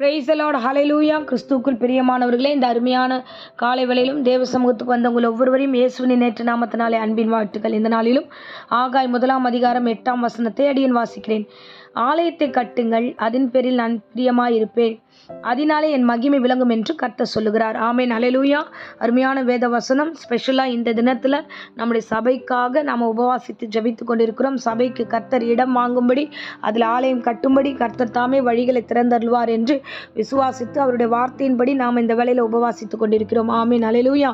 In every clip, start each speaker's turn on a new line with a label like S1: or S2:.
S1: Price the Lord, ஹல்லேலூயா. கிறிஸ்துவுக்குள் பிரியமானவர்களே, இந்த அருமையான காலை வேளையிலும் தேவ சமூகத்துக்கு வந்தவங்கள் ஒவ்வொருவரையும் இயேசுவின் நேற்று நாமத்தினாலே அன்பின் வாழ்த்துக்கள். இந்த நாளிலும் ஆகாய் 1 அடியேன் வாசிக்கிறேன். ஆலயத்தை கட்டுங்கள், அதன் பேரில் நான் பிரியமாயிருப்பேன், அதனாலே என் மகிமை விளங்கும் என்று கர்த்தர் சொல்லுகிறார். ஆமென், ஹல்லேலூயா. அருமையான வேத வசனம். ஸ்பெஷலாக இந்த தினத்தில் நம்முடைய சபைக்காக நாம் உபவாசித்து ஜபித்து கொண்டிருக்கிறோம். சபைக்கு கர்த்தர் இடம் வாங்கும்படி, அதில் ஆலயம் கட்டும்படி கர்த்தர் தாமே வழிகளை திறந்தருள்வார் என்று விசுவாசித்து அவருடைய வார்த்தையின்படி நாம் இந்த வேளையில் உபவாசித்து கொண்டிருக்கிறோம். ஆமென், ஹல்லேலூயா.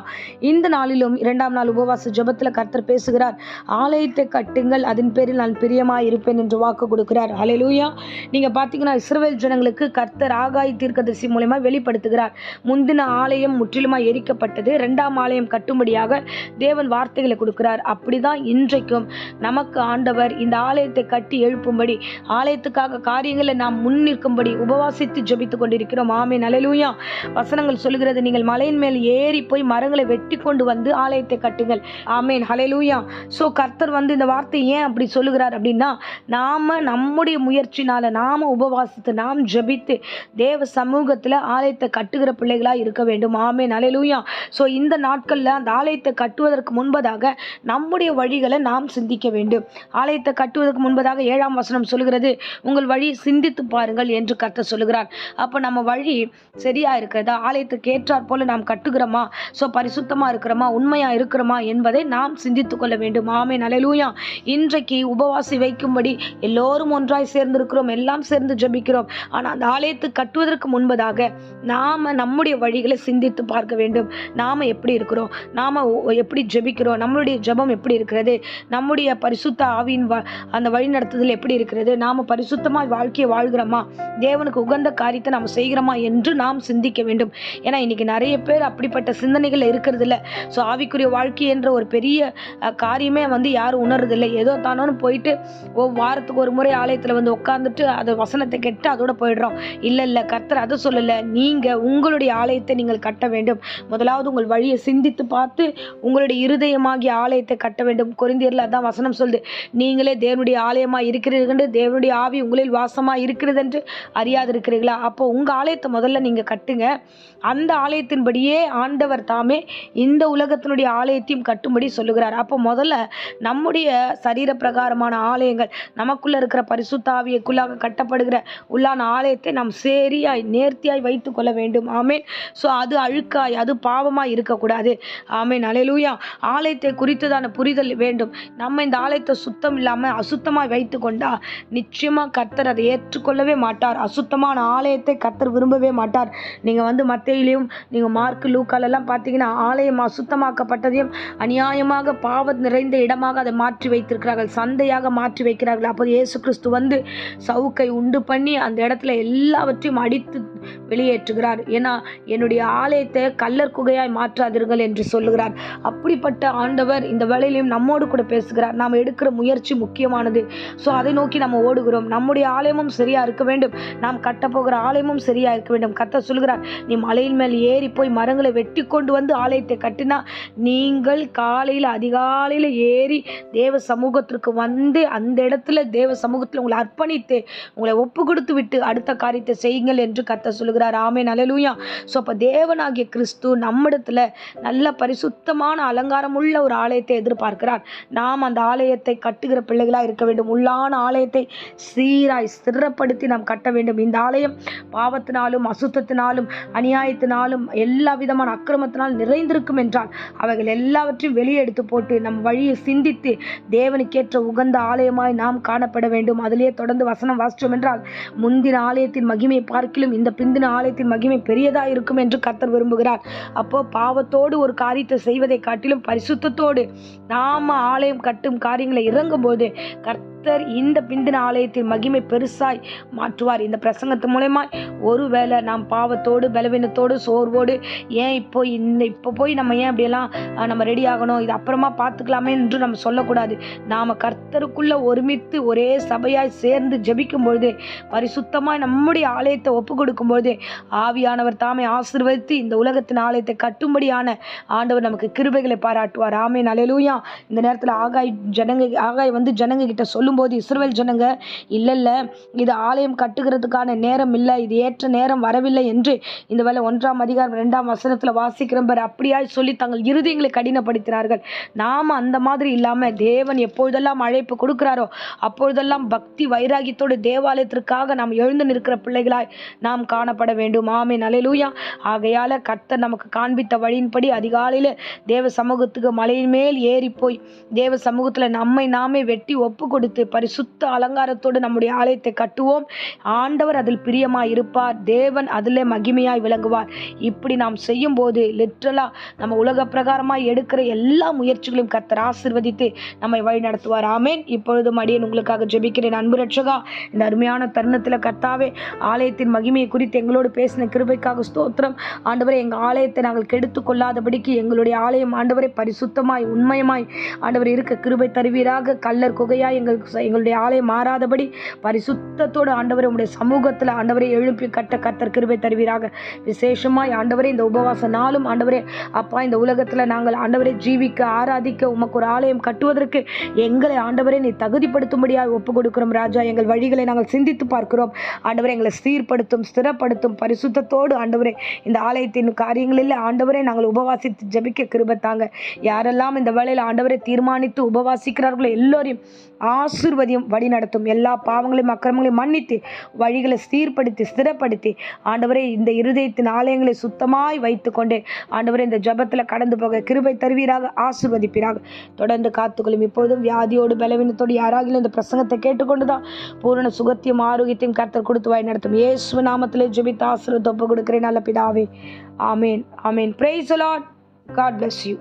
S1: இந்த நாளிலும் 2ஆம் நாள் உபவாச ஜபத்தில் கர்த்தர் பேசுகிறார். ஆலயத்தை கட்டுங்கள், அதன் பேரில் நான் பிரியமாக இருப்பேன் என்று வாக்கு கொடுக்கிறார். ஹல்லேலூயா. நீங்கள் பார்த்தீங்கன்னா இஸ்ரவேல் ஜனங்களுக்கு கர்த்தர் ஆகாய் தீர்க்கதரிசி மூலமா வெளிப்படுத்துகிறார். முந்தின ஆலயம் முற்றிலுமாக எரிக்கப்பட்டது, 2ஆம் ஆலயம் கட்டும்படியாக தேவன் வார்த்தைகளை கொடுக்கிறார். அப்படிதான் இன்றைக்கும் நமக்கு ஆண்டவர் இந்த ஆலயத்தை கட்டி எழுப்பும்படி, ஆலயத்துக்காக காரியங்களை நாம் முன்னிற்கும்படி உபவாசித்து ஜபித்து கொண்டிருக்கிறோம். ஆமென், ஹல்லேலூயா. வசனங்கள் சொல்லுகிறது, நீங்கள் மலையின் மேல் ஏறி போய் மரங்களை வெட்டி கொண்டு வந்து ஆலயத்தை கட்டுங்கள். ஆமென், ஹல்லேலூயா. ஸோ கர்த்தர் இந்த வார்த்தை ஏன் அப்படி சொல்லுகிறார் அப்படின்னா, நாம நம்முடைய முயற்சினால நாம உபவாசித்து நாம் ஜபித்து தேவ சமூகத்தில் ஆலயத்தை கட்டுகிற பிள்ளைகளாக இருக்க வேண்டும். ஆமென், ஹல்லேலூயா. ஸோ இந்த நாட்களில் அந்த ஆலயத்தை கட்டுவதற்கு முன்பதாக நம்முடைய வழிகளை நாம் சிந்திக்க வேண்டும். ஆலயத்தை கட்டுவதற்கு முன்பதாக 7ஆம் வசனம் சொல்லுகிறது, உங்கள் வழி சிந்தித்து பாருங்கள் என்று கர்த்தர் சொல்லுகிறார். அப்போ நம்ம வழி சரியா இருக்கிறதா, ஆலயத்துக்கு ஏற்றாற் போல நாம் கட்டுகிறோமா, ஸோ பரிசுத்தமாக இருக்கிறோமா, உண்மையாக இருக்கிறோமா என்பதை நாம் சிந்தித்து கொள்ள வேண்டும். ஆமென், ஹல்லேலூயா. இன்றைக்கு உபவாசி வைக்கும்படி எல்லோரும் ஒன்றாய் சேர்ந்திருக்கிறோம், எல்லாம் சேர்ந்து ஜபிக்கிறோம். ஆனால் அந்த ஆலயத்தை கட்டுவதற்கு முன்பதாக நாம நம்முடைய வழிகளை சிந்தித்து பார்க்க வேண்டும். நாம எப்படி இருக்கிறோம், நாம எப்படி ஜெபிக்கிறோம், நம்மளுடைய ஜெபம் எப்படி இருக்கிறது, நம்முடைய பரிசுத்த ஆவியின் அந்த வழி நடத்துதல் எப்படி இருக்கிறது, நாம பரிசுத்தமாய் வாழ்க்கையை வாழ்கிறோமா, தேவனுக்கு உகந்த காரியத்தை நாம் செய்கிறோமா என்று நாம் சிந்திக்க வேண்டும். ஏன்னா இன்னைக்கு நிறைய பேர் அப்படிப்பட்ட சிந்தனைகள் இருக்கிறது இல்லை. ஸோ ஆவிக்குரிய வாழ்க்கை என்ற ஒரு பெரிய காரியமே யாரும் உணர்றதில்லை. ஏதோ தானோன்னு போயிட்டு வாரத்துக்கு ஒரு முறை ஆலயத்தில் உட்காந்துட்டு அதை வசனத்தை கெட்டு அதோட போயிடுறோம். இல்லை, கர்த்தர் அதை சொல்லலை. நீங்கள் உங்களுடைய ஆலயத்தை நீங்கள் கட்ட வேண்டும். முதலாவது உங்கள் வழியை சிந்தித்து பார்த்து உங்களுடைய இருதயமாகிய ஆலயத்தை கட்ட வேண்டும். கொரிந்தியரில் அதான் வசனம் சொல்லுது, நீங்களே தேவனுடைய ஆலயமாக இருக்கிறீர்கள் என்று, தேவனுடைய ஆவி உங்களில் வாசமாக இருக்கிறது என்று அறியாது இருக்கிறீர்களா? அப்போ உங்கள் ஆலயத்தை முதல்ல நீங்கள் கட்டுங்க. அந்த ஆலயத்தின்படியே ஆண்டவர் தாமே இந்த உலகத்தினுடைய ஆலயத்தையும் கட்டும்படி சொல்லுகிறார். அப்போ முதல்ல நம்முடைய சரீர பிரகாரமான ஆலயங்கள், நமக்குள்ள இருக்கிற பரிசுத்த ஆவியக்குள்ளாக கட்டப்படுகிற உள்ளான ஆலயத்தை நாம் சரியாய் நேர்த்தியாய் வைத்து கொள்ள வேண்டும். ஆமென். ஸோ அது அழுக்காய், அது பாவமாய் இருக்கக்கூடாது. ஆமென், ஹல்லேலூயா. ஆலயத்தை குறித்ததான புரிதல் வேண்டும். நம்ம இந்த ஆலயத்தை சுத்தம் இல்லாமல் அசுத்தமாய் வைத்து கொண்டா நிச்சயமாக கர்த்தர் அதை ஏற்றுக்கொள்ளவே மாட்டார். அசுத்தமான ஆலயத்தை கர்த்தர் விரும்பவே மாட்டார். நீங்கள் மத்தேயிலையும் நீங்கள் மார்க்கு லூக்காலெல்லாம் பார்த்தீங்கன்னா ஆலயம் அசுத்தமாக்கப்பட்டதையும் அநியாயமாக பாவம் நிறைந்த இடமாக அதை மாற்றி வைத்திருக்கிறார்கள், சந்தையாக மாற்றி வைக்கிறார்கள். அப்போ இயேசு கிறிஸ்து சவுக்கை உண்டு பண்ணி அந்த இடத்துல எல்லாவற்றையும் அடித்து வெளியேற்றுகிறார். ஏன்னா என்னுடைய ஆலயத்தை கல்லர் குகையாய் மாற்றாதீர்கள் என்று சொல்லுகிறார். அப்படிப்பட்ட ஆண்டவர் இந்த வேளையிலும் நம்மோடு கூட பேசுகிறார். நாம் எடுக்கிற முயற்சி முக்கியமானது. ஸோ அதை நோக்கி நம்ம ஓடுகிறோம். நம்முடைய ஆலயமும் சரியா இருக்க வேண்டும், நாம் கட்டப்போகிற ஆலயமும் சரியா இருக்க வேண்டும். கர்த்தர் சொல்லுகிறார், நீ மலையின் மேல் ஏறி போய் மரங்களை வெட்டி கொண்டு வந்து ஆலயத்தை கட்டினா, நீங்கள் காலையில் அதிகாலையில் ஏறி தேவ சமூகத்திற்கு அந்த இடத்துல தேவ சமூகத்தில் உங்களை அர்ப்பணித்து உங்களை ஒப்பு கொடுத்து விட்டு அடுத்த காரியத்தை செய்யுங்கள் என்று கர்த்தர் சொல்லுகிறார். ஆமென், ஹல்லேலூயா. ஸோ அப்போ தேவனாகிய கிறிஸ்து நம்மிடத்துல நல்ல பரிசுத்தமான அலங்காரம் உள்ள ஒரு ஆலயத்தை எதிர்பார்க்கிறார். நாம் அந்த ஆலயத்தை கட்டுகிற பிள்ளைகளாக இருக்க வேண்டும். உள்ளான ஆலயத்தை சீராய் ஸ்திரப்படுத்தி நாம் கட்ட வேண்டும். இந்த ஆலயம் பாவத்தினாலும் அசுத்தத்தினாலும் அநியாயத்தினாலும் எல்லா விதமான அக்கிரமத்தினாலும் நிறைந்திருக்கும் என்றால் அவைகள் எல்லாவற்றையும் வெளியே எடுத்து போட்டு நம் வழியை சிந்தித்து தேவனுக்கேற்ற உகந்த ஆலயமாய் நாம் காணப்பட வேண்டும். அதிலே தொடர்ந்து வசனம் வாசித்தோம் என்றால், முந்தின ஆலயத்தின் மகிமை பார்க்கிலும் இந்த பிந்தின ஆலயத்தின் மகிமை பெரியதாக இருக்கும் என்று கர்த்தர் விரும்புகிறார். அப்போ பாவத்தோடு ஒரு காரியத்தை செய்வதை காட்டிலும் பரிசுத்தத்தோடு நாம ஆலயம் கட்டும் காரியங்களை இறங்கும் போது கர்த்தர் இந்த பிந்தின ஆலயத்தின் மகிமை பெருசாய் மாற்றுவார். இந்த பிரசங்கத்து மூலமா ஒருவேளை நாம் பாவத்தோடு பலவீனத்தோடு சோர்வோடு இப்போ போய் நம்ம ஏன் அப்படியெல்லாம் நம்ம ரெடி ஆகணும், இது அப்புறமா பார்த்துக்கலாமே என்று நம்ம சொல்லக்கூடாது. நாம் கர்த்தருக்குள்ள ஒருமித்து ஒரே சபையாய் சேர்ந்து ஜெபிக்கும் பொழுது, பரிசுத்தமாய் நம்முடைய ஆலயத்தை ஒப்பு கொடுக்கும் பொழுது ஆவியானவர் தாமே ஆசீர்வதித்து இந்த உலகத்தின் ஆலயத்தை கட்டும்படியான ஆண்டவர் நமக்கு கிருபைகளை பாராட்டுவார். ஆமென், ஹல்லேலூயா. இந்த நேரத்தில் ஆகாய் ஜனங்க கிட்ட சொல்லும் சொல்லும்போது இஸ்ரவேல் ஜனங்க இல்ல இது ஆலயம் கட்டுகிறதுக்கான நேரம் இல்லை, இது ஏற்ற நேரம் வரவில்லை என்று இந்த வேளை 1ஆம் அதிகாரம் 2ஆம் வசனத்துல வாசிக்கிறோம் பாரு. அப்படியாய் சொல்லி தங்கள் இருதயங்களை கடினப்படுத்தினார்கள். நாம அந்த மாதிரி இல்லாம தேவன் எப்பொழுதெல்லாம் அழைப்பு கொடுக்கிறாரோ அப்பொழுதெல்லாம் பக்தி வைராகியத்தோடு தேவாலயத்திற்காக நாம் எழுந்து நிற்கிற பிள்ளைகளாய் நாம் காணப்பட வேண்டும். ஆமென், அல்லேலூயா. ஆகையால கர்த்தர் நமக்கு காண்பித்த வழியின்படி அதிகாலையில தேவ சமூகத்துக்கு மலையின் மேல் ஏறி போய் தேவ சமூகத்துல நம்மை நாமே வெட்டி ஒப்பு கொடுத்து பரிசுத்த அலங்காரத்தோடு நம்முடைய ஆலயத்தை கட்டுவோம். ஆண்டவர் அதில் பிரியமாய் இருப்பார், தேவன் அதிலே மகிமையாய் விளங்குவார். இப்படி நாம் செய்யும் போது லிட்ரலா நம்ம உலக பிரகாரமாய் எடுக்கிற எல்லா முயற்சிகளையும் கர்த்தர் ஆசீர்வதித்து நம்மை வழி நடத்துவார். ஆமென். இப்பொழுதும் அடியேன் உங்களுக்காக ஜெபிக்கிறேன். அன்பு ரட்சகா, இந்த அருமையான தருணத்துல கர்த்தாவே ஆலயத்தின் மகிமையை குறித்து எங்களோடு பேசின கிருபைக்காக ஸ்தோத்திரம். ஆண்டவரே, எங்கள் ஆலயத்தை நாங்கள் கெடுத்து கொள்ளாதபடிக்கு எங்களுடைய ஆலயம் ஆண்டவரை பரிசுத்தமாய் உண்மையமாய் ஆண்டவர் இருக்க கிருபை தருவீராக. கல்லர் குகையாய் எங்களுடைய ஆலயம் மாறாதபடி பரிசுத்தத்தோடு ஆண்டவரை உங்களுடைய சமூகத்தில் ஆண்டவரை எழுப்பி கட்ட கர்த்தர் கிருபை தருவீராக. விசேஷமாய் ஆண்டவரே, இந்த உபவாச நாளும் ஆண்டவரே அப்பா, இந்த உலகத்தில் நாங்கள் ஆண்டவரை ஜீவிக்க ஆராதிக்க உமக்கு ஒரு ஆலயம் கட்டுவதற்கு எங்களை ஆண்டவரை நீ தகுதிப்படுத்தும்படியாக ஒப்பு கொடுக்கிறோம் ராஜா. எங்கள் வழிகளை நாங்கள் சிந்தித்து பார்க்கிறோம் ஆண்டவரை. எங்களை சீர்படுத்தும், ஸ்திரப்படுத்தும், பரிசுத்தத்தோடு ஆண்டவரே இந்த ஆலயத்தின் காரியங்களில் ஆண்டவரை நாங்கள் உபவாசித்து ஜெபிக்க கிருபை தாங்க. யாரெல்லாம் இந்த வேளையில் ஆண்டவரை தீர்மானித்து உபவாசிக்கிறார்களோ எல்லோரையும் ஆசீர்வதியும், வழி நடத்தும். எல்லா பாவங்களையும் அக்கிரமங்களையும் மன்னித்து வழிகளை சீர்படுத்தி ஸ்திரப்படுத்தி ஆண்டவரே இந்த இருதயத்தின் ஆலயங்களை சுத்தமாய் வைத்து கொண்டு ஆண்டவரே இந்த ஜபத்தில் கடந்து போக கிருபை தருவீராக, ஆசீர்வதிப்பீராக. தொடர்ந்து காத்துக்கொள்ளும். இப்பொழுதும் வியாதியோடு பலவீனத்தோடு யாராகிலும் இந்த பிரசங்கத்தை கேட்டுக்கொண்டுதான் பூரண சுகத்தையும் ஆரோக்கியத்தையும் கர்த்தர் கொடுத்து வழி நடத்தும். இயேசு நாமத்திலே ஜெபித்து ஆசீர்வாதத்தை ஒப்பு கொடுக்கிறேன் நல்ல பிதாவே. ஆமேன், ஆமேன். Praise the lord. God bless you.